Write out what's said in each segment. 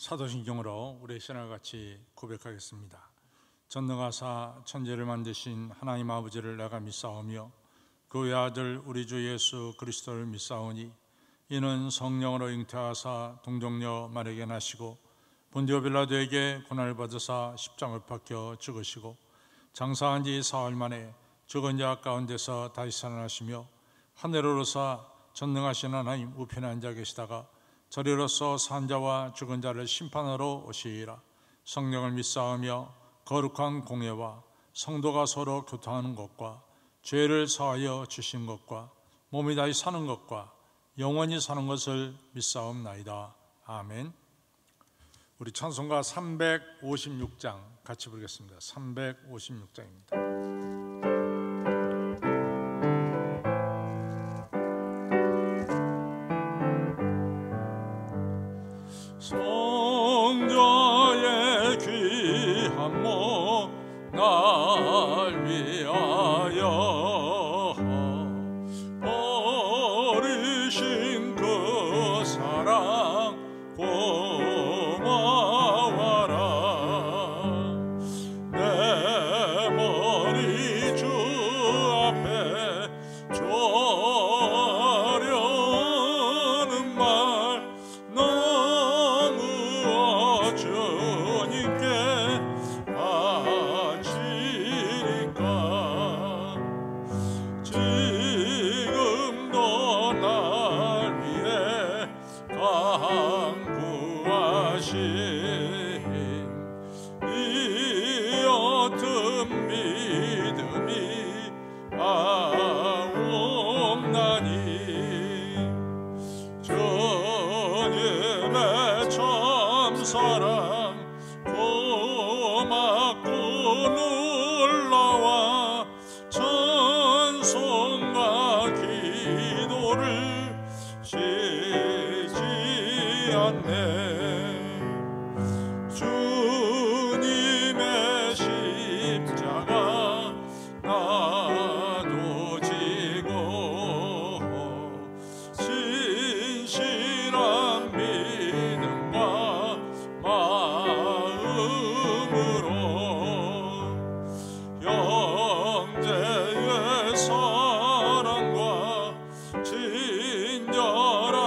사도신경으로 우리의 신앙을 같이 고백하겠습니다. 전능하사 천지를 만드신 하나님 아버지를 내가 믿사오며 그 외아들 우리 주 예수 그리스도를 믿사오니 이는 성령으로 잉태하사 동정녀 마리아에게 나시고 본디오 빌라도에게 고난을 받으사 십자가를 박혀 죽으시고 장사한 지 사흘 만에 죽은 자 가운데서 다시 살아나시며 하늘로 오르사 전능하신 하나님 우편에 앉아 계시다가 저리로서 산 자와 죽은 자를 심판하러 오시리라. 성령을 믿사오며 거룩한 공예와 성도가 서로 교통하는 것과 죄를 사하여 주신 것과 몸이 다시 사는 것과 영원히 사는 것을 믿사옵나이다. 아멘. 우리 찬송가 356장 같이 부르겠습니다. 356장입니다. 성자의 귀한 몸 날 위하여 버리신 그 사랑 고마워라. 내 머리 주 앞에 줘려는 말 너무 주님께 바치니까 지금도 날 위해 간구하신 이 어떤 믿음이 없나니 주님의 참사랑 고맙고 놀라와 찬송과 기도를 쉬지 않네. 주님의 십자가 나도 지고 신실한 믿음과 마음으로 형제의 사랑과 친절한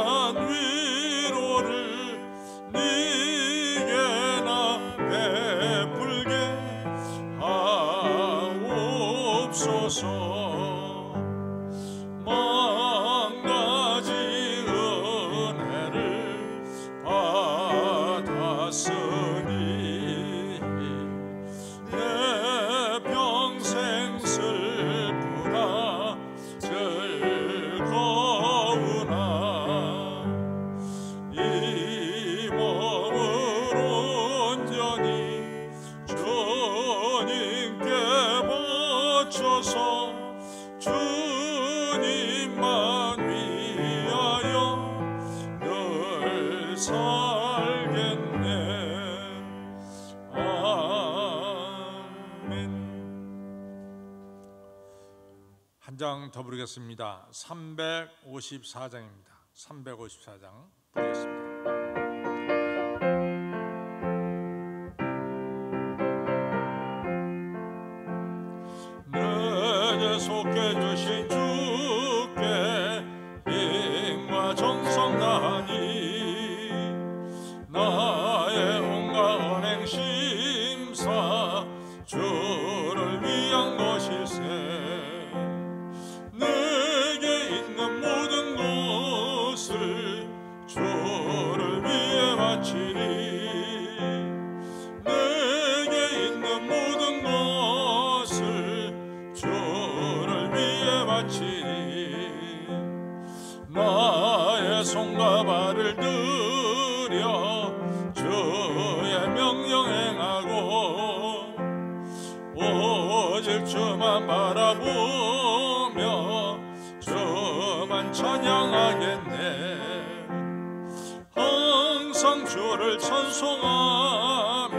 위로를 네게나 베풀게 하옵소서. 만가지 은혜를 받았으니 내 평생 슬프나 즐거우나 이 몸을 온전히 주님께 바쳐서 주님만 위하여 늘 살겠네. 아멘. 한 장 더 부르겠습니다. 354장입니다. 354장 부르겠습니다. 내게 속해 주신 주께 힘과 정성 다하니 나의 온갖 언행 심사 주를 위한 것일세. 내게 있는 모든 것을 주를 위해 바치리. 내게 있는 모든 것을 주를 위해 바치리. 나의 손과 발을 들여 주의 명령 행하고 오직 주만 바라보며 주만 찬양하겠네. 항상 주를 찬송하며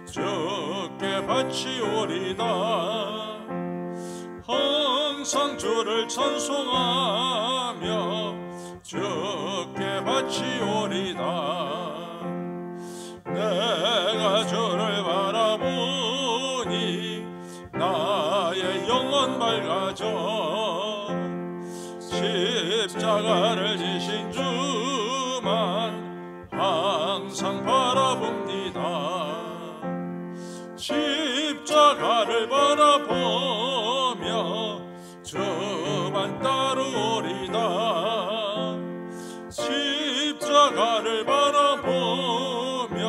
주께 바치오리다. 항상 주를 찬송하며 주께 바치오리다. 마저 십자가를 지신 주만 항상 바라봅니다. 십자가를 바라보며 주만 따르오리다. 십자가를 바라보며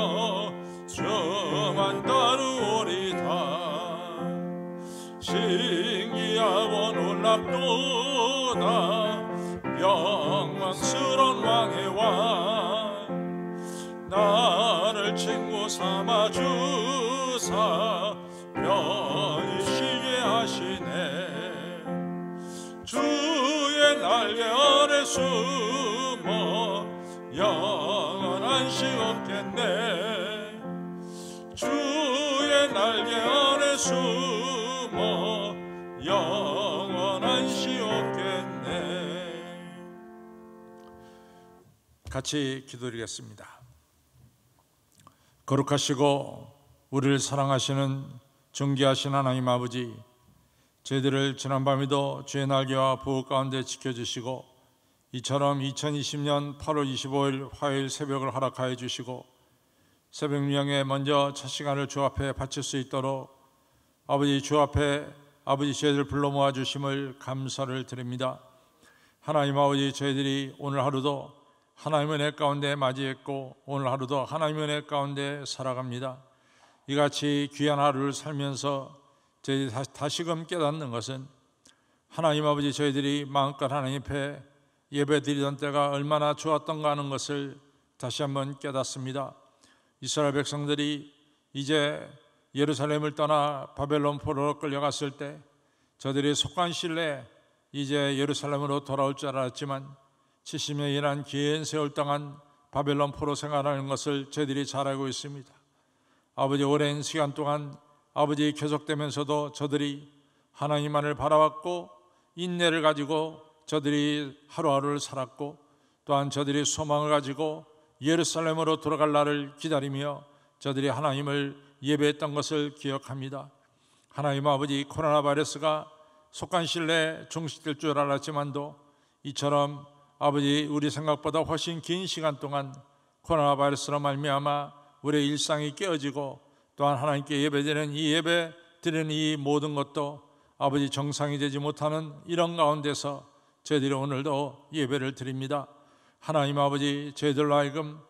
주만 따르오리다. 신기하고 놀랍도다 영광스러운 왕의 왕, 나를 친구 삼아 주사 편히 쉬게 하시네. 주의 날개 아래 숨어 영원한 시 없겠네. 주의 날개 아래 숨어 영원한 시 없겠네. 같이 기도드리겠습니다. 거룩하시고 우리를 사랑하시는 존귀하신 하나님 아버지, 저희들을 지난밤에도 주의 날개와 보호 가운데 지켜주시고 이처럼 2020년 8월 25일 화요일 새벽을 허락하여 주시고 새벽 명에 먼저 첫 시간을 주 앞에 바칠 수 있도록 아버지 주 앞에 아버지 저희들 불러 모아 주심을 감사를 드립니다. 하나님 아버지, 저희들이 오늘 하루도 하나님의 은혜 가운데 맞이했고 오늘 하루도 하나님의 은혜 가운데 살아갑니다. 이같이 귀한 하루를 살면서 저희들이 다시금 깨닫는 것은 하나님 아버지, 저희들이 마음껏 하나님 앞에 예배 드리던 때가 얼마나 좋았던가 하는 것을 다시 한번 깨닫습니다. 이스라엘 백성들이 이제 예루살렘을 떠나 바벨론 포로로 끌려갔을 때 저들이 속간신뢰 이제 예루살렘으로 돌아올 줄 알았지만 70년이란 긴 세월 동안 바벨론 포로 생활하는 것을 저희들이 잘 알고 있습니다. 아버지, 오랜 시간 동안 아버지 계속되면서도 저들이 하나님만을 바라봤고 인내를 가지고 저들이 하루하루를 살았고 또한 저들이 소망을 가지고 예루살렘으로 돌아갈 날을 기다리며 저들이 하나님을 예배했던 것을 기억합니다. 하나님 아버지, 코로나 바이러스가 속간신뢰에 종식될 줄 알았지만도 이처럼 아버지 우리 생각보다 훨씬 긴 시간 동안 코로나 바이러스로 말미암아 우리의 일상이 깨어지고 또한 하나님께 예배드리는 이 예배 드리는 이 모든 것도 아버지 정상이 되지 못하는 이런 가운데서 저희들이 오늘도 예배를 드립니다. 하나님 아버지, 저희들로 하여금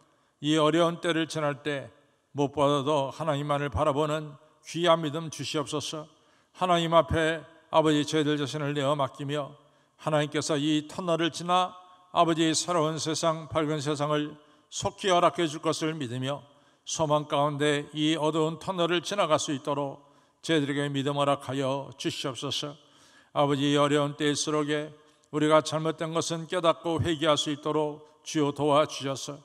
이 어려운 때를 지날 때 무엇보다도 하나님만을 바라보는 귀한 믿음 주시옵소서. 하나님 앞에 아버지 저희들 자신을 내어 맡기며 하나님께서 이 터널을 지나 아버지의 새로운 세상, 밝은 세상을 속히 허락해 줄 것을 믿으며 소망 가운데 이 어두운 터널을 지나갈 수 있도록 저희들에게 믿음 허락하여 주시옵소서. 아버지, 이 어려운 때일수록에 우리가 잘못된 것은 깨닫고 회개할 수 있도록 주여 도와주셔서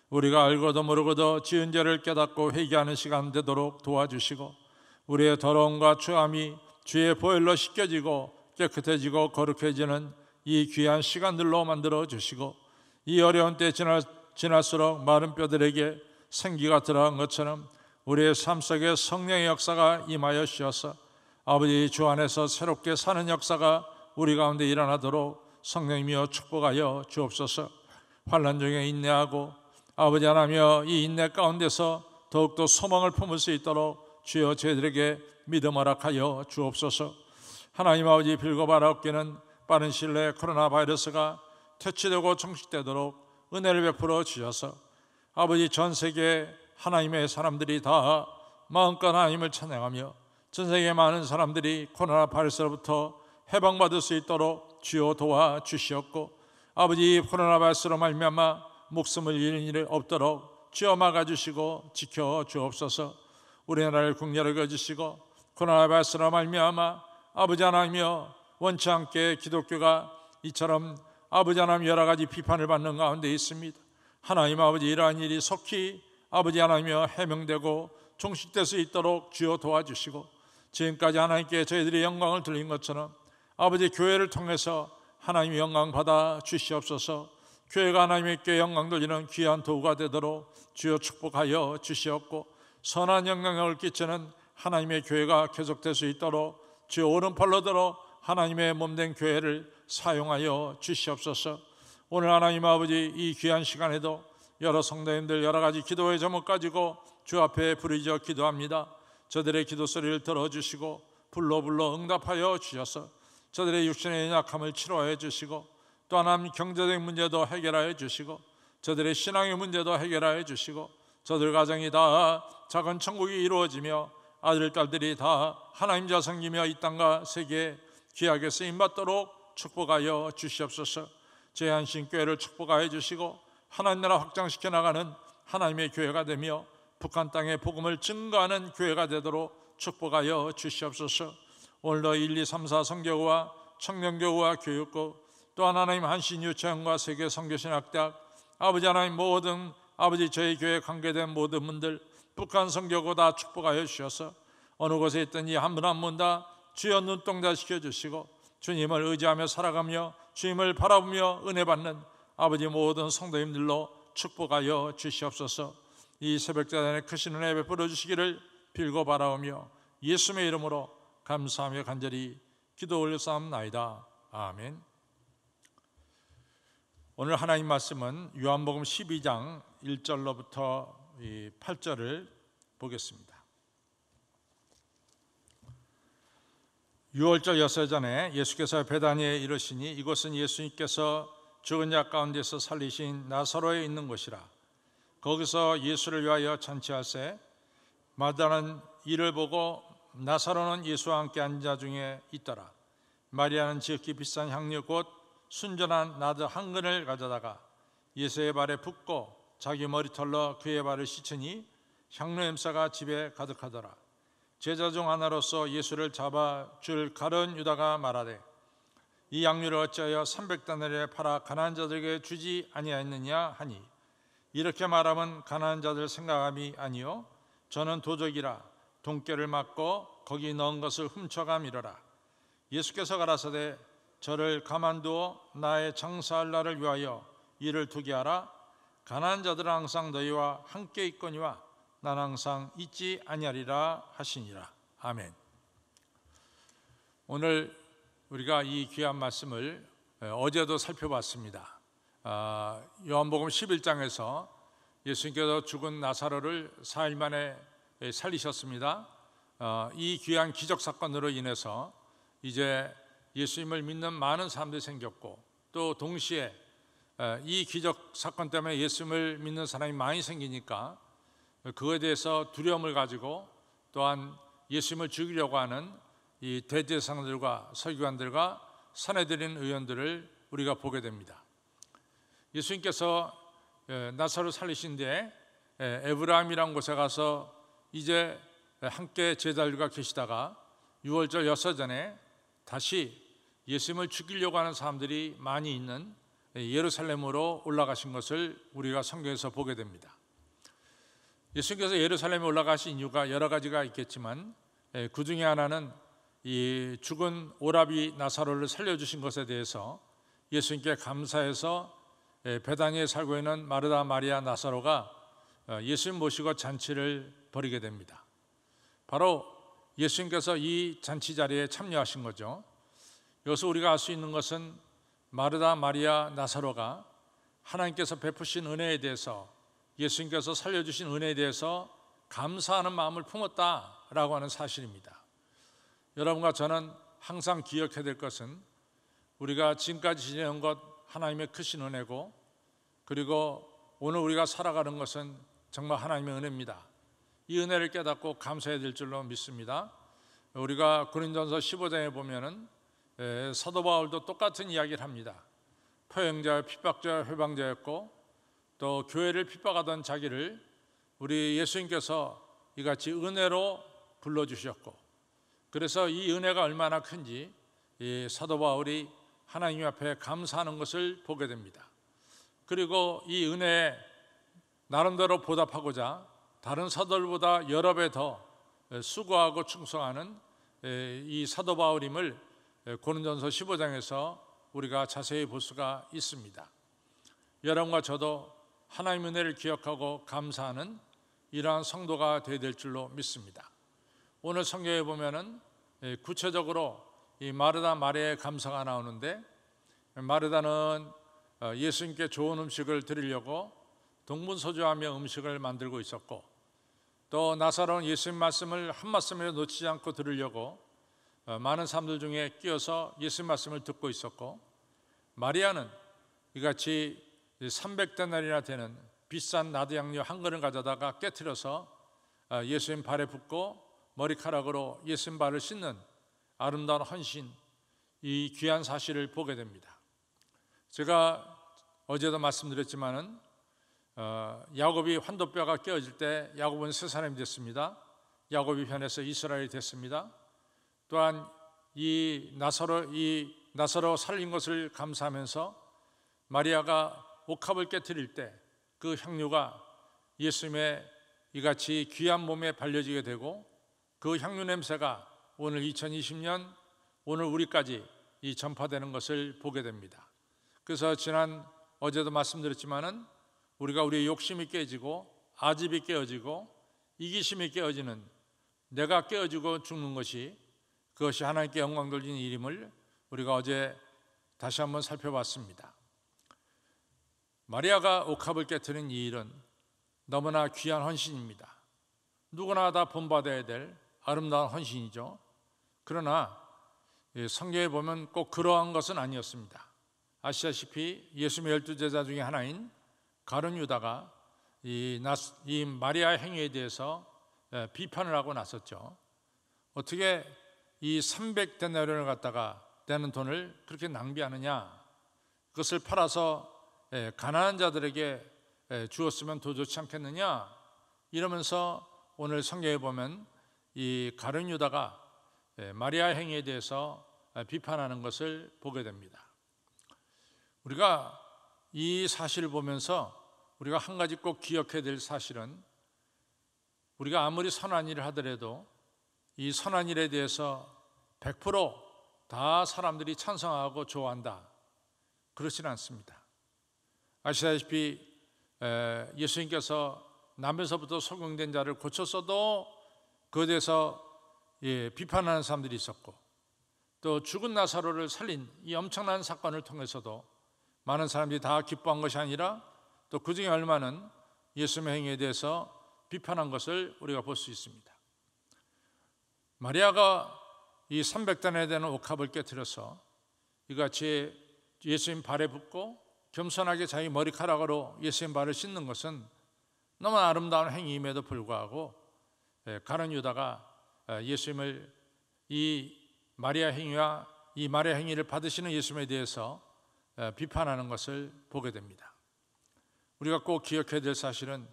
우리가 알고도 모르고도 지은 죄를 깨닫고 회개하는 시간 되도록 도와주시고 우리의 더러움과 추함이 주의 보혈로 씻겨지고 깨끗해지고 거룩해지는 이 귀한 시간들로 만들어 주시고 이 어려운 때 지날수록 마른 뼈들에게 생기가 들어간 것처럼 우리의 삶 속에 성령의 역사가 임하여 주셔서 아버지 주 안에서 새롭게 사는 역사가 우리 가운데 일어나도록 성령이여 축복하여 주옵소서. 환난 중에 인내하고 아버지 하나며 이 인내 가운데서 더욱더 소망을 품을 수 있도록 주여 저희들에게 믿음 허락하여 주옵소서. 하나님 아버지, 빌고 바라옵기는 빠른 시일 내에 코로나 바이러스가 퇴치되고 종식되도록 은혜를 베풀어 주셔서 아버지 전 세계 하나님의 사람들이 다 마음껏 하나님을 찬양하며 전 세계 많은 사람들이 코로나 바이러스로부터 해방받을 수 있도록 주여 도와주시옵고 아버지 코로나 바이러스로 말미암아 목숨을 잃는 일이 없도록 주여 막아주시고 지켜주옵소서. 우리나라를 국리하게 해주시고 코로나 바이러스로 말미암아 아버지 하나님이여 원치 않게 기독교가 이처럼 아버지 하나님 여러 가지 비판을 받는 가운데 있습니다. 하나님 아버지, 이러한 일이 속히 아버지 하나님이여 해명되고 종식될 수 있도록 주여 도와주시고 지금까지 하나님께 저희들이 영광을 돌린 것처럼 아버지 교회를 통해서 하나님의 영광 받아 주시옵소서. 교회가 하나님께 영광 돌리는 귀한 도구가 되도록 주여 축복하여 주시옵고 선한 영향력을 끼치는 하나님의 교회가 계속될 수 있도록 주여 오른팔로 들어 하나님의 몸된 교회를 사용하여 주시옵소서. 오늘 하나님 아버지 이 귀한 시간에도 여러 성도님들 여러 가지 기도의 제목 가지고 주 앞에 부르짖어 기도합니다. 저들의 기도 소리를 들어주시고 불러 응답하여 주셔서 저들의 육신의 연약함을 치료해 주시고 또 하나님 경제적 문제도 해결하여 주시고 저들의 신앙의 문제도 해결하여 주시고 저들 가정이 다 작은 천국이 이루어지며 아들 딸들이 다 하나님 자성이며 이 땅과 세계에 귀하게 쓰임받도록 축복하여 주시옵소서. 제한신교회를 축복하여 주시고 하나님 나라 확장시켜 나가는 하나님의 교회가 되며 북한 땅에 복음을 증거하는 교회가 되도록 축복하여 주시옵소서. 오늘도 1, 2, 3, 4 성교구와 청년교구와 교육국 또한 하나님 한신유치원과 세계 선교신학대학 아버지 하나님 모든 아버지 저희 교회에 관계된 모든 분들 북한 선교구 다 축복하여 주셔서 어느 곳에 있든지 한 분 한 분 다 주여 눈동자 시켜주시고 주님을 의지하며 살아가며 주님을 바라보며 은혜 받는 아버지 모든 성도님들로 축복하여 주시옵소서. 이 새벽자단에 크신 은혜 베풀어 주시기를 빌고 바라오며 예수님의 이름으로 감사하며 간절히 기도 올려싸움나이다. 아멘. 오늘 하나님 말씀은 요한복음 12장 1절로부터 8절을 보겠습니다. 유월절 여세전에 예수께서 베다니에 이르시니 이곳은 예수님께서 죽은 자 가운데서 살리신 나사로에 있는 곳이라. 거기서 예수를 위하여 잔치하세 마다는 이를 보고 나사로는 예수와 함께 앉은 자 중에 있더라. 마리아는 지극히 비싼 향료 곧 순전한 나드 한 근을 가져다가 예수의 발에 붓고 자기 머리털로 그의 발을 씻으니 향료 냄새가 집에 가득하더라. 제자 중 하나로서 예수를 잡아 줄 가룟 유다가 말하되 이 향료를 어찌하여 300다나리에 팔아 가난한 자들에게 주지 아니하였느냐 하니 이렇게 말하면 가난한 자들 생각함이 아니요 저는 도적이라 돈깨를 맞고 거기 넣은 것을 훔쳐가미러라. 예수께서 가라사대 저를 가만두어 나의 장사할 날을 위하여 이를 두게 하라. 가난한 자들은 항상 너희와 함께 있거니와 난 항상 있지 아니하리라 하시니라. 아멘. 오늘 우리가 이 귀한 말씀을 어제도 살펴봤습니다. 요한복음 11장에서 예수님께서 죽은 나사로를 4일 만에 살리셨습니다. 이 귀한 기적 사건으로 인해서 이제 예수님을 믿는 많은 사람들이 생겼고 또 동시에 이 기적 사건 때문에 예수님을 믿는 사람이 많이 생기니까 그거에 대해서 두려움을 가지고 또한 예수님을 죽이려고 하는 이 대제사장들과 서기관들과 산헤드린 의원들을 우리가 보게 됩니다. 예수님께서 나사로 살리신 뒤에 에브라임이라는 곳에 가서 이제 함께 제자들과 계시다가 유월절 여서전에 다시 예수님을 죽이려고 하는 사람들이 많이 있는 예루살렘으로 올라가신 것을 우리가 성경에서 보게 됩니다. 예수님께서 예루살렘에 올라가신 이유가 여러 가지가 있겠지만 그 중에 하나는 이 죽은 오라비 나사로를 살려주신 것에 대해서 예수님께 감사해서 베다니에 살고 있는 마르다 마리아 나사로가 예수님 모시고 잔치를 벌이게 됩니다. 바로 예수님께서 이 잔치 자리에 참여하신 거죠. 여기서 우리가 알 수 있는 것은 마르다 마리아 나사로가 하나님께서 베푸신 은혜에 대해서 예수님께서 살려주신 은혜에 대해서 감사하는 마음을 품었다라고 하는 사실입니다. 여러분과 저는 항상 기억해야 될 것은 우리가 지금까지 지내온 것 하나님의 크신 은혜고 그리고 오늘 우리가 살아가는 것은 정말 하나님의 은혜입니다. 이 은혜를 깨닫고 감사해야 될 줄로 믿습니다. 우리가 고린도전서 15장에 보면은 사도 바울도 똑같은 이야기를 합니다. 포형자, 핍박자, 회방자였고 또 교회를 핍박하던 자기를 우리 예수님께서 이같이 은혜로 불러주셨고 그래서 이 은혜가 얼마나 큰지 이 사도 바울이 하나님 앞에 감사하는 것을 보게 됩니다. 그리고 이 은혜에 나름대로 보답하고자 다른 사도들보다 여러 배 더 수고하고 충성하는 이 사도 바울임을 고린도전서 15장에서 우리가 자세히 볼 수가 있습니다. 여러분과 저도 하나님의 은혜를 기억하고 감사하는 이러한 성도가 되어야 될 줄로 믿습니다. 오늘 성경에 보면은 구체적으로 이 마르다 마리아의 감사가 나오는데, 마르다는 예수님께 좋은 음식을 드리려고 동분서주하며 음식을 만들고 있었고, 또 나사로는 예수님 말씀을 한 말씀이라도 놓치지 않고 들으려고 많은 사람들 중에 끼어서 예수님 말씀을 듣고 있었고, 마리아는 이같이 300데나리나 되는 비싼 나드 양료 한 그릇 가져다가 깨트려서 예수님 발에 붓고 머리카락으로 예수님 발을 씻는 아름다운 헌신, 이 귀한 사실을 보게 됩니다. 제가 어제도 말씀드렸지만은 야곱이 환도뼈가 깨어질 때 야곱은 새 사람이 됐습니다. 야곱이 변해서 이스라엘이 됐습니다. 또한 이 나사로 살린 것을 감사하면서 마리아가 옥합을 깨트릴 때 그 향유가 예수님의 이같이 귀한 몸에 발려지게 되고, 그 향유 냄새가 오늘 2020년 오늘 우리까지 이 전파되는 것을 보게 됩니다. 그래서 어제도 말씀드렸지만은 우리가 우리의 욕심이 깨지고 아집이 깨어지고 이기심이 깨어지는, 내가 깨어지고 죽는 것이, 그것이 하나님께 영광 돌리는 일임을 우리가 어제 다시 한번 살펴봤습니다. 마리아가 옥합을 깨트린 이 일은 너무나 귀한 헌신입니다. 누구나 다 본받아야 될 아름다운 헌신이죠. 그러나 성경에 보면 꼭 그러한 것은 아니었습니다. 아시다시피 예수님의 12제자 중에 하나인 가룟 유다가 이 마리아의 행위에 대해서 비판을 하고 나섰죠. 어떻게 이 300데나리온을 갖다가 되는 돈을 그렇게 낭비하느냐, 그것을 팔아서 가난한 자들에게 주었으면 더 좋지 않겠느냐, 이러면서 오늘 성경에 보면 이 가룟 유다가 마리아의 행위에 대해서 비판하는 것을 보게 됩니다. 우리가 이 사실을 보면서 우리가 한 가지 꼭 기억해야 될 사실은, 우리가 아무리 선한 일을 하더라도 이 선한 일에 대해서 100% 다 사람들이 찬성하고 좋아한다, 그렇지는 않습니다. 아시다시피 예수님께서 남에서부터 소경된 자를 고쳤어도 그에 대해서 비판하는 사람들이 있었고, 또 죽은 나사로를 살린 이 엄청난 사건을 통해서도 많은 사람들이 다 기뻐한 것이 아니라 또 그 중에 얼마는 예수님의 행위에 대해서 비판한 것을 우리가 볼 수 있습니다. 마리아가 이 300단에 되는 옥합을 깨트려서 이같이 예수님 발에 붓고 겸손하게 자기 머리카락으로 예수님 발을 씻는 것은 너무 아름다운 행위임에도 불구하고 가룟 유다가 예수님을 이 마리아 행위와 이 마리아 행위를 받으시는 예수님에 대해서 비판하는 것을 보게 됩니다. 우리가 꼭 기억해야 될 사실은,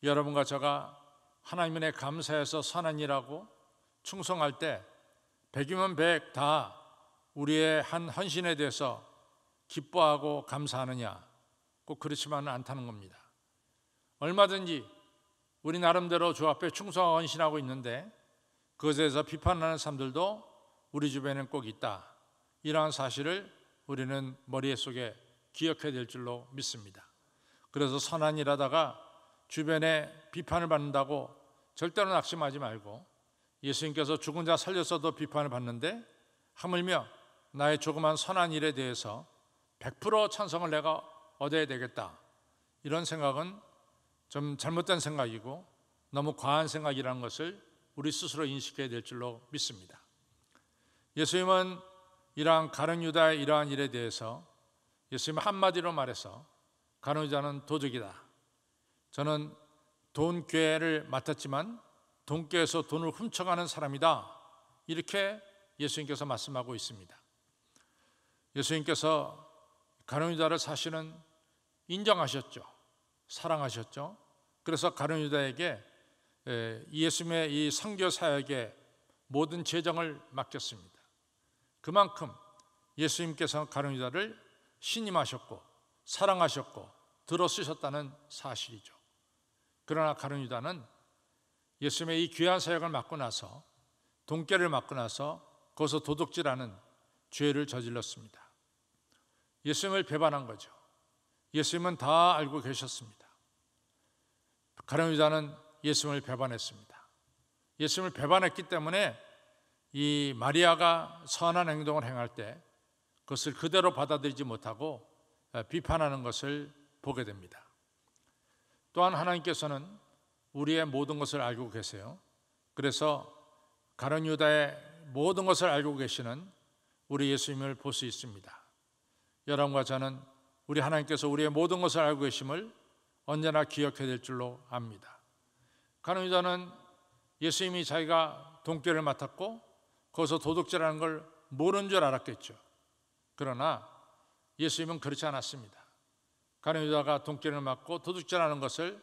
여러분과 제가 하나님 은혜에 감사해서 선한 일하고 충성할 때 100이면 100 다 우리의 한 헌신에 대해서 기뻐하고 감사하느냐, 꼭 그렇지만은 않다는 겁니다. 얼마든지 우리 나름대로 주 앞에 충성하고 헌신하고 있는데 그것에 대해서 비판하는 사람들도 우리 주변에는 꼭 있다, 이러한 사실을 우리는 머릿속에 기억해야 될 줄로 믿습니다. 그래서 선한 일 하다가 주변에 비판을 받는다고 절대로 낙심하지 말고, 예수님께서 죽은 자 살렸어도 비판을 받는데 하물며 나의 조그만 선한 일에 대해서 100% 찬성을 내가 얻어야 되겠다, 이런 생각은 좀 잘못된 생각이고 너무 과한 생각이라는 것을 우리 스스로 인식해야 될 줄로 믿습니다. 예수님은 이러한 가룟 유다의 이러한 일에 대해서 예수님 한마디로 말해서, 가룟 유다는 도적이다, 저는 돈꾀를 맡았지만 돈꾀에서 돈을 훔쳐가는 사람이다, 이렇게 예수님께서 말씀하고 있습니다. 예수님께서 가룟 유다를 사실은 인정하셨죠. 사랑하셨죠. 그래서 가룟 유다에게 예수님의 이 선교 사역의 모든 재정을 맡겼습니다. 그만큼 예수님께서 가룟 유다를 신임하셨고 사랑하셨고 들어쓰셨다는 사실이죠. 그러나 가룟 유다는 예수님의 이 귀한 사역을 맡고 나서, 돈꾀를 맡고 나서 거기서 도둑질하는 죄를 저질렀습니다. 예수님을 배반한 거죠. 예수님은 다 알고 계셨습니다. 가룟 유다는 예수님을 배반했습니다. 예수님을 배반했기 때문에 이 마리아가 선한 행동을 행할 때 그것을 그대로 받아들이지 못하고 비판하는 것을 보게 됩니다. 또한 하나님께서는 우리의 모든 것을 알고 계세요. 그래서 가룟 유다의 모든 것을 알고 계시는 우리 예수님을 볼 수 있습니다. 여러분과 저는 우리 하나님께서 우리의 모든 것을 알고 계심을 언제나 기억해야 될 줄로 압니다. 가룟 유다는 예수님이 자기가 돈꾀를 맡았고 거기서 도둑질하는 걸 모르는 줄 알았겠죠. 그러나 예수님은 그렇지 않았습니다. 가룟 유다가 돈꾀를 맡고 도둑질하는 것을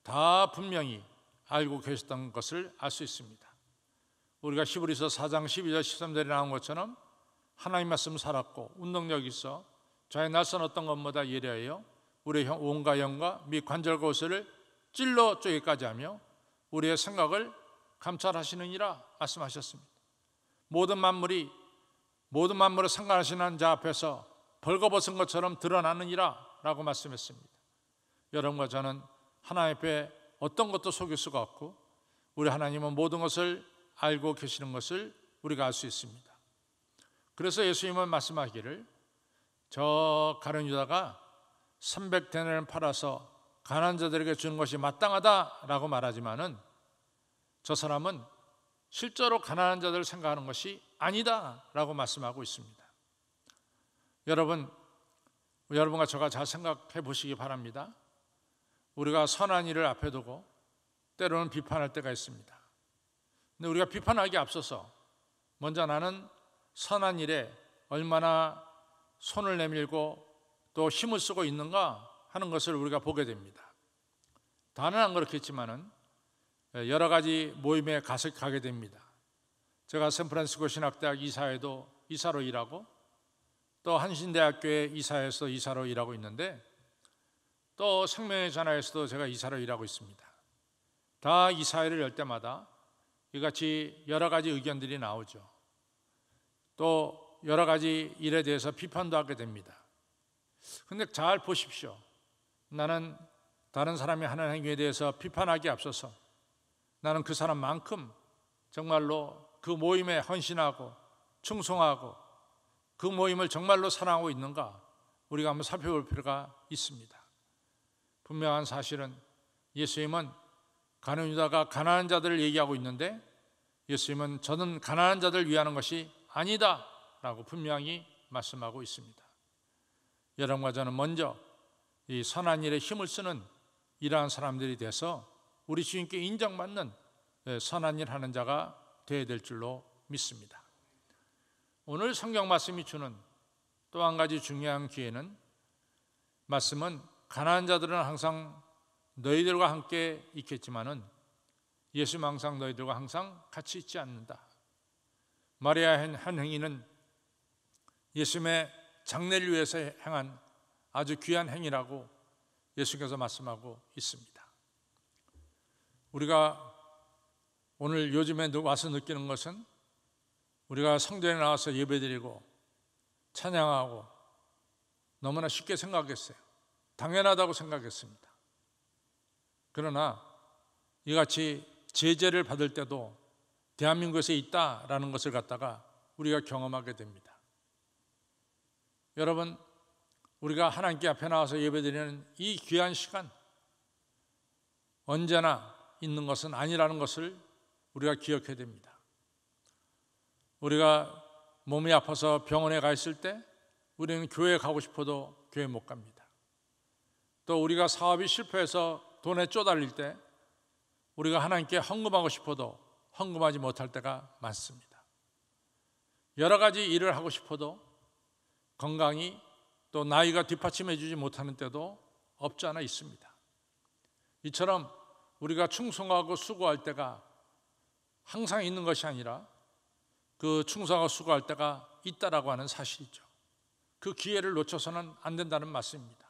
다 분명히 알고 계셨던 것을 알 수 있습니다. 우리가 히브리서 4장 12절 13절에 나온 것처럼 하나님 말씀 살았고 운동력이 있어 자의 낯선 어떤 것보다 예리하여 우리의 온과 영과 및 관절과 옷을 찔러 쪼개까지 하며 우리의 생각을 감찰하시느니라 말씀하셨습니다. 모든 만물을 상관하시는 자 앞에서 벌거벗은 것처럼 드러나느니라 라고 말씀했습니다. 여러분과 저는 하나님 앞에 어떤 것도 속일 수가 없고 우리 하나님은 모든 것을 알고 계시는 것을 우리가 알 수 있습니다. 그래서 예수님은 말씀하기를 저 가룟 유다가 300데나리온을 팔아서 가난한 자들에게 주는 것이 마땅하다라고 말하지만은 저 사람은 실제로 가난한 자들을 생각하는 것이 아니다라고 말씀하고 있습니다. 여러분과 저가 잘 생각해 보시기 바랍니다. 우리가 선한 일을 앞에 두고 때로는 비판할 때가 있습니다. 근데 우리가 비판하기에 앞서서 먼저 나는 선한 일에 얼마나 손을 내밀고 또 힘을 쓰고 있는가 하는 것을 우리가 보게 됩니다. 다는 안 그렇겠지만은 여러 가지 모임에 가게 됩니다. 제가 샌프란시스코 신학대학 이사로 일하고 또 한신대학교의 이사에서 이사로 일하고 있는데 또 생명의 전화에서도 제가 이사로 일하고 있습니다. 다 이사회를 열 때마다 이같이 여러 가지 의견들이 나오죠. 또 여러 가지 일에 대해서 비판도 하게 됩니다. 그런데 잘 보십시오. 나는 다른 사람이 하는 행위에 대해서 비판하기에 앞서서 나는 그 사람만큼 정말로 그 모임에 헌신하고 충성하고 그 모임을 정말로 사랑하고 있는가 우리가 한번 살펴볼 필요가 있습니다. 분명한 사실은 예수님은 가룟 유다가 가난한 자들을 얘기하고 있는데 예수님은 저는 가난한 자들을 위하는 것이 아니다 라고 분명히 말씀하고 있습니다. 여러분과 저는 먼저 이 선한 일에 힘을 쓰는 이러한 사람들이 돼서 우리 주님께 인정받는 선한 일 하는 자가 되어야 될 줄로 믿습니다. 오늘 성경 말씀이 주는 또 한 가지 중요한 기회는 말씀은 가난한 자들은 항상 너희들과 함께 있겠지만은 예수는 항상 너희들과 항상 같이 있지 않는다. 마리아의 한 행위는 예수님의 장례를 위해서 행한 아주 귀한 행위라고 예수께서 말씀하고 있습니다. 우리가 오늘 요즘에 와서 느끼는 것은 우리가 성전에 나와서 예배드리고 찬양하고 너무나 쉽게 생각했어요. 당연하다고 생각했습니다. 그러나 이같이 제재를 받을 때도 대한민국에서 있다라는 것을 갖다가 우리가 경험하게 됩니다. 여러분, 우리가 하나님께 앞에 나와서 예배드리는 이 귀한 시간 언제나 있는 것은 아니라는 것을 우리가 기억해야 됩니다. 우리가 몸이 아파서 병원에 가 있을 때 우리는 교회에 가고 싶어도 교회 못 갑니다. 또 우리가 사업이 실패해서 돈에 쪼달릴 때 우리가 하나님께 헌금하고 싶어도 헌금하지 못할 때가 많습니다. 여러 가지 일을 하고 싶어도 건강이 또 나이가 뒷받침해 주지 못하는 때도 없지 않아 있습니다. 이처럼 우리가 충성하고 수고할 때가 항상 있는 것이 아니라 그 충성하고 수고할 때가 있다라고 하는 사실이죠. 그 기회를 놓쳐서는 안 된다는 말씀입니다.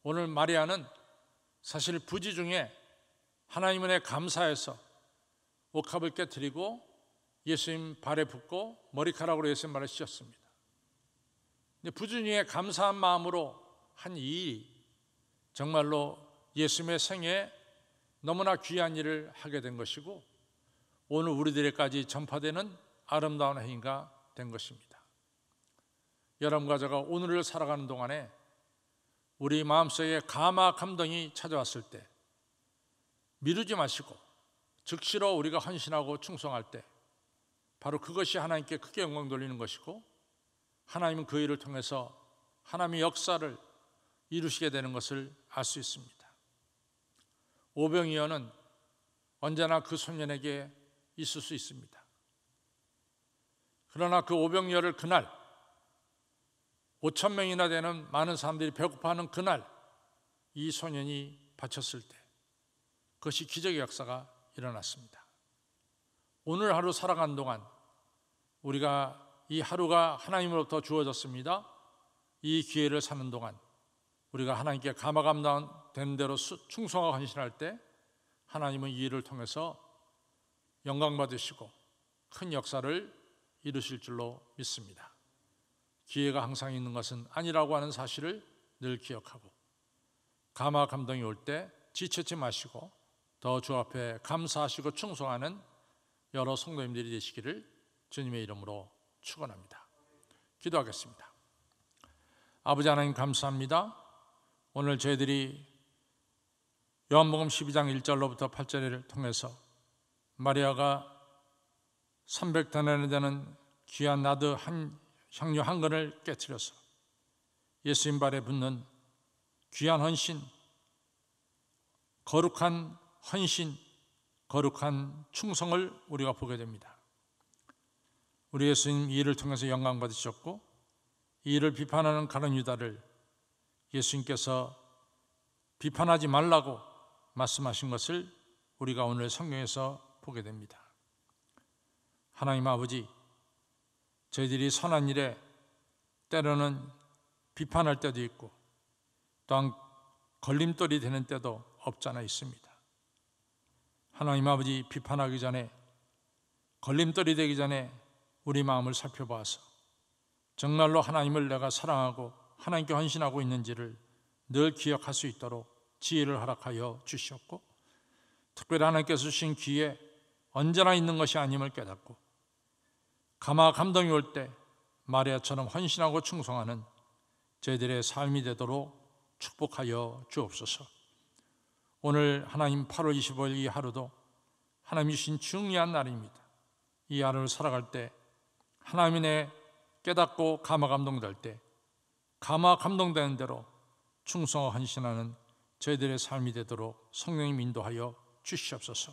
오늘 마리아는 사실 부지 중에 하나님 은혜에 감사해서 옥합을 깨뜨리고 예수님 발에 붓고 머리카락으로 예수님 발을 씻었습니다. 근데 부지 중에 감사한 마음으로 한 일이 정말로 예수님의 생애에 너무나 귀한 일을 하게 된 것이고 오늘 우리들에게까지 전파되는 아름다운 행위가 된 것입니다. 여러분과 제가 오늘을 살아가는 동안에 우리 마음속에 감화 감동이 찾아왔을 때 미루지 마시고 즉시로 우리가 헌신하고 충성할 때 바로 그것이 하나님께 크게 영광 돌리는 것이고, 하나님은 그 일을 통해서 하나님의 역사를 이루시게 되는 것을 알 수 있습니다. 오병이어는 언제나 그 소년에게 있을 수 있습니다. 그러나 그 오병이어를 그날 5,000명이나 되는 많은 사람들이 배고파하는 그날 이 소년이 바쳤을 때 그것이 기적의 역사가 일어났습니다. 오늘 하루 살아간 동안 우리가 이 하루가 하나님으로부터 주어졌습니다. 이 기회를 사는 동안 우리가 하나님께 감화감동된 대로 충성하고 헌신할 때 하나님은 이 일을 통해서 영광 받으시고 큰 역사를 이루실 줄로 믿습니다. 기회가 항상 있는 것은 아니라고 하는 사실을 늘 기억하고 감화 감동이 올 때 지치지 마시고 더 주 앞에 감사하시고 충성하는 여러 성도님들이 되시기를 주님의 이름으로 축원합니다. 기도하겠습니다. 아버지 하나님 감사합니다. 오늘 저희들이 요한복음 12장 1절로부터 8절을 통해서 마리아가 300데나리온에 되는 귀한 나드 향유 한 근을 깨트려서 예수님 발에 붓는 귀한 헌신, 거룩한 헌신, 거룩한 충성을 우리가 보게 됩니다. 우리 예수님 이 일을 통해서 영광 받으셨고, 이 일을 비판하는 가룟 유다를 예수님께서 비판하지 말라고 말씀하신 것을 우리가 오늘 성경에서 보게 됩니다. 하나님 아버지, 저희들이 선한 일에 때로는 비판할 때도 있고 또한 걸림돌이 되는 때도 없지 않아 있습니다. 하나님 아버지, 비판하기 전에, 걸림돌이 되기 전에 우리 마음을 살펴봐서 정말로 하나님을 내가 사랑하고 하나님께 헌신하고 있는지를 늘 기억할 수 있도록 지혜를 허락하여 주시었고, 특별히 하나님께서 주신 기회 언제나 있는 것이 아님을 깨닫고 감화 감동이 올 때 마리아처럼 헌신하고 충성하는 저희들의 삶이 되도록 축복하여 주옵소서. 오늘 하나님 8월 25일 이 하루도 하나님이 주신 중요한 날입니다. 이 하루를 살아갈 때 하나님이 내 깨닫고 감화 감동될 때 감화 감동되는 대로 충성하고 헌신하는 저희들의 삶이 되도록 성령님 인도하여 주시옵소서.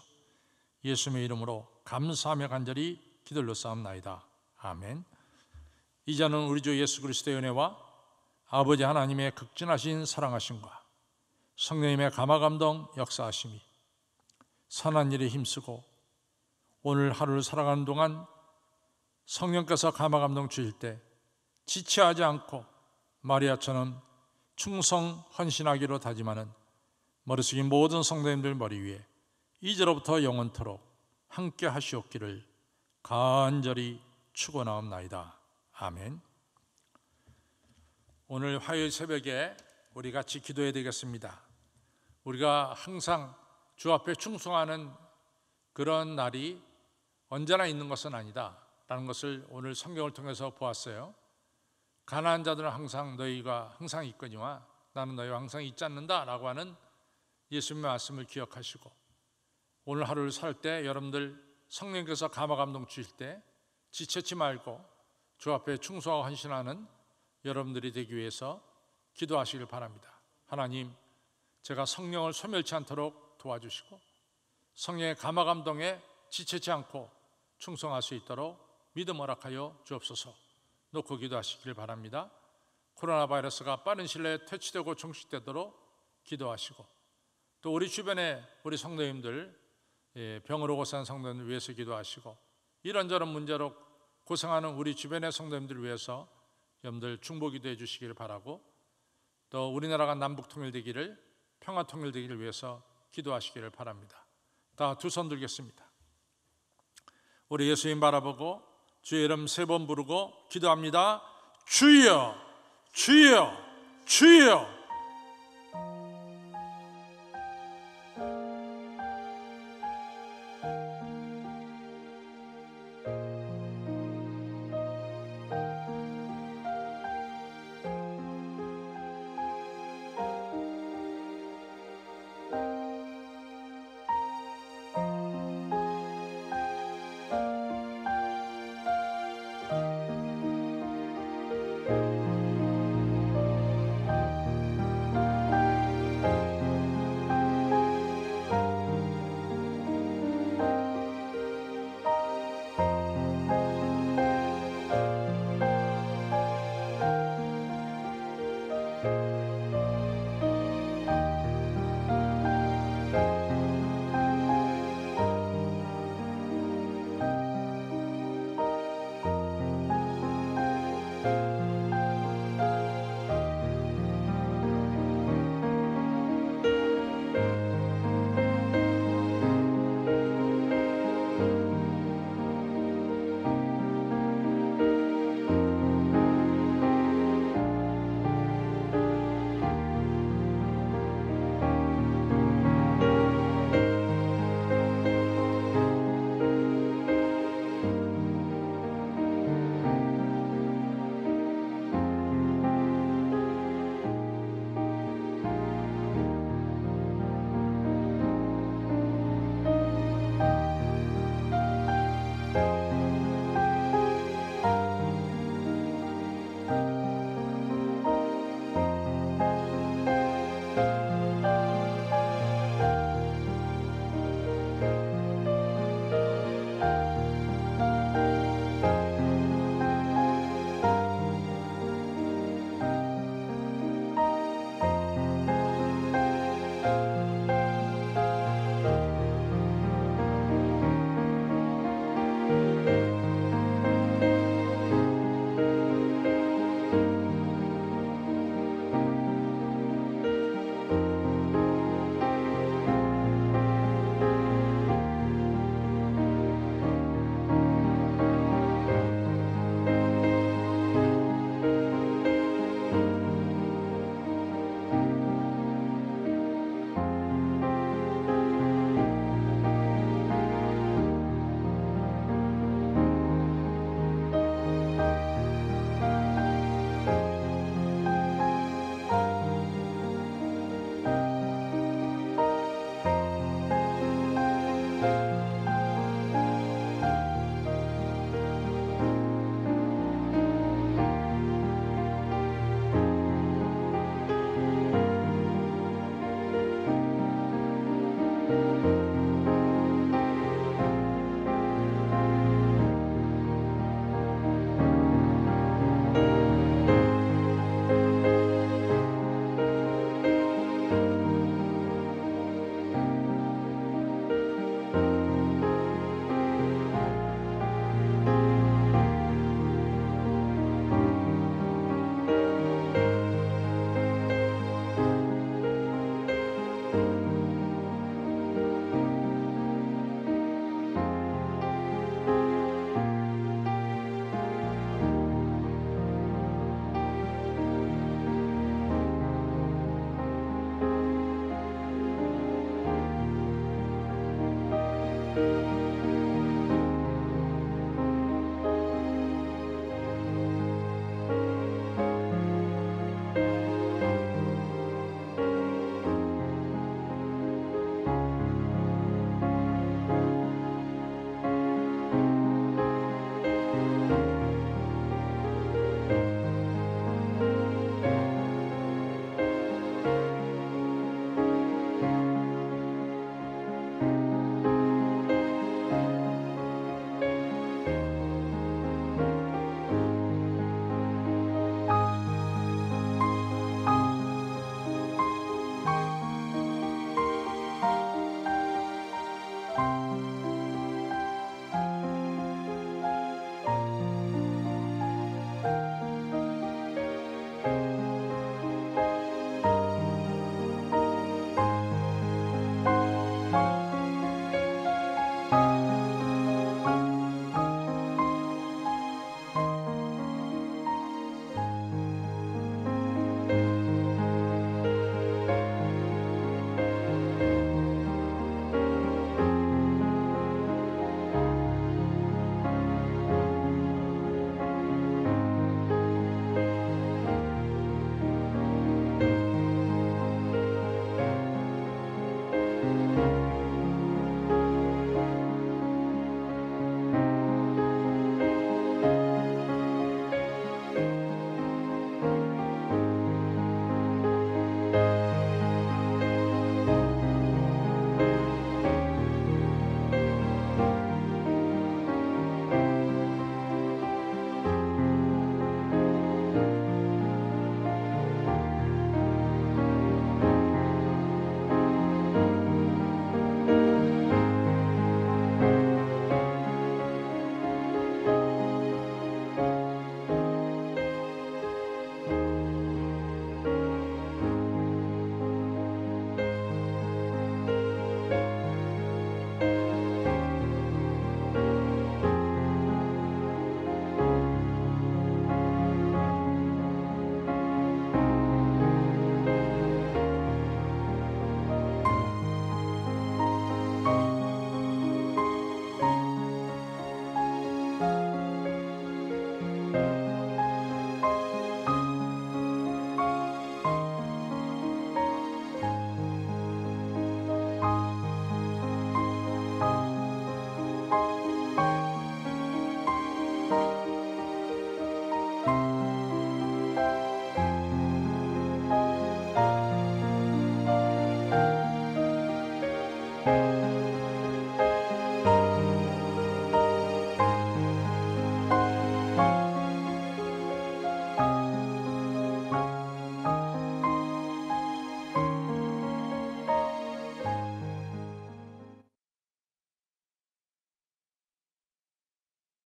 예수님의 이름으로 감사하며 간절히 기도를 싸움나이다. 아멘. 이제는 우리 주 예수 그리스도의 은혜와 아버지 하나님의 극진하신 사랑하심과 성령님의 감화감동 역사하심이 선한 일에 힘쓰고 오늘 하루를 살아가는 동안 성령께서 감화감동 주실 때 지체하지 않고 마리아처럼 충성 헌신하기로 다짐하는 머리 숙인 모든 성도님들 머리 위에 이제로부터 영원토록 함께 하시옵기를 간절히 축원하옵나이다. 아멘. 오늘 화요일 새벽에 우리 같이 기도해야 되겠습니다. 우리가 항상 주 앞에 충성하는 그런 날이 언제나 있는 것은 아니다 라는 것을 오늘 성경을 통해서 보았어요. 가난한 자들은 항상 너희가 항상 있거니와 나는 너희와 항상 있지 않는다 라고 하는 예수님의 말씀을 기억하시고, 오늘 하루를 살 때 여러분들 성령께서 감화 감동 주실 때 지체치 말고 주 앞에 충성하고 헌신하는 여러분들이 되기 위해서 기도하시길 바랍니다. 하나님, 제가 성령을 소멸치 않도록 도와주시고 성령의 감화 감동에 지체치 않고 충성할 수 있도록 믿음 허락하여 주옵소서. 놓고 기도하시길 바랍니다. 코로나 바이러스가 빠른 시일 내에 퇴치되고 종식되도록 기도하시고, 또 우리 주변에 우리 성도님들, 병으로 고생하는 성도님들 위해서 기도하시고, 이런저런 문제로 고생하는 우리 주변의 성도님들을 위해서 여러분들 중보 기도해 주시기를 바라고, 또 우리나라가 남북 통일되기를, 평화 통일되기를 위해서 기도하시기를 바랍니다. 다 두 손 들겠습니다. 우리 예수님 바라보고 주의 이름 3번 부르고 기도합니다. 주여, 주여, 주여.